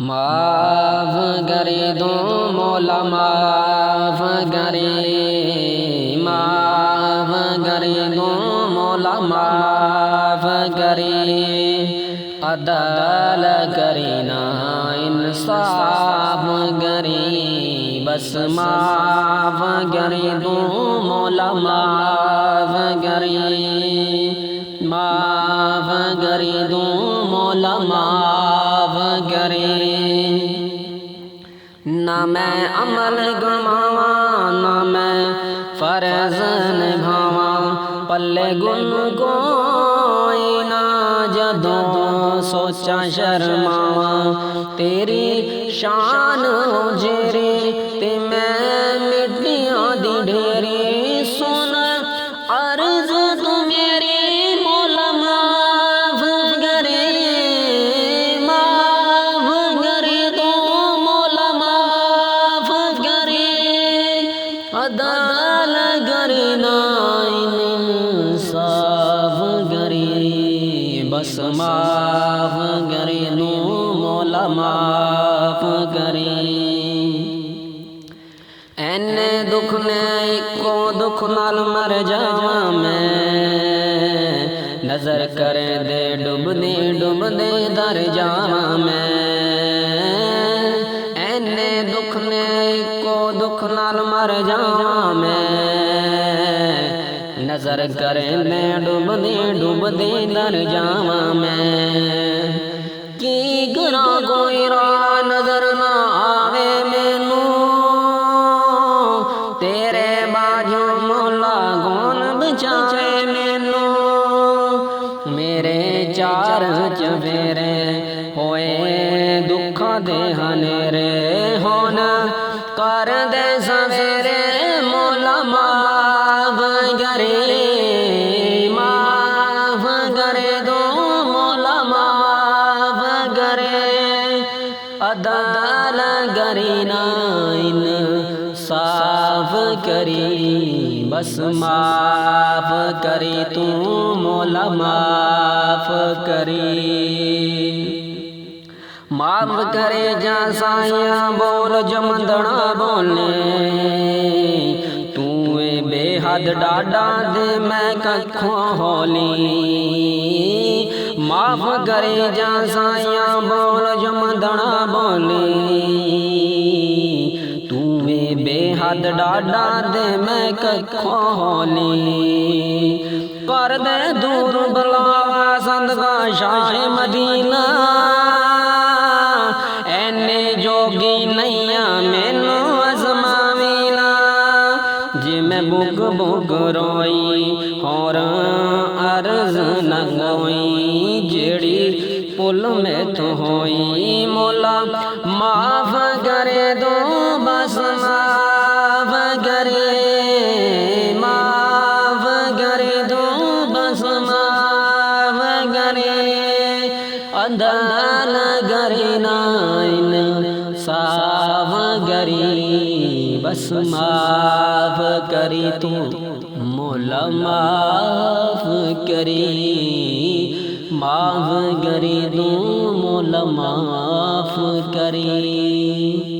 معاف کرے تو مولا معاف کرے، معاف کرے تو مولا معاف کرے، عدل کرے نا انصاف کرے، بس معاف کرے تو مولا معاف کرے، معاف کرے تو مولا معاف کرے۔ نہ میں عمل گواواں نہ میں فرض نبھاواں، پلے گن کوئی نہ جدوں سوچا شرماواں، تیری شان اجیرے تے میں مٹیاں دی ڈھیری، سن عرض تو میری مولا معاف کرے، معاف کرے تو مولا معاف کرے، عدل کرے نا انصاف کرے، بس معاف کرے تو مولا معاف کرے۔ اینے دکھ نے اکو دکھ نال مر جاواں میں، نظر کرے دے ڈب دے در جاواں میں، اینے دکھ نے اکو دکھ نال مر جاواں میں، نظر کرے دے ڈب دے در جاواں میں، کی کراں کوئی راہ نظر نہ آوے مینوں، تیرے باجو مولا کون بچائے مینوں، میرے چار چفیرے ہوئے دکھاں دے ہنیرے، ہون کر دے سویرے مولا معاف کرے، معاف کرے تو مولا معاف کرے، عدل کرے نا انصاف کرے، بس معاف کرے تو مولا معاف کرے۔ معاف کرے جا سائیاں بول جمندڑا بولے، تو اے بے حد ڈاڈا دے میں ککھوں ہولی، معاف کرے جا سائیاں بول جمندڑا بولے، تو اے بے حد ڈاڈا دے میں ککھوں ہولی، کر دے دور بلا صدقہ شاہ مدینہ، اینے جوگی نئیاں مینوں ازماوینا، جے میں بک بک روئی اور عرض نہ گوئی، جیڑی پل میں تو ہوئی مولا معاف کرے تو بس معاف کرے، معاف کرے تو بس معاف کرے، عدل کرے نا انصاف کرے، بس معاف کرے تو مولا معاف کرے، معاف کرے تو مولا معاف کرے۔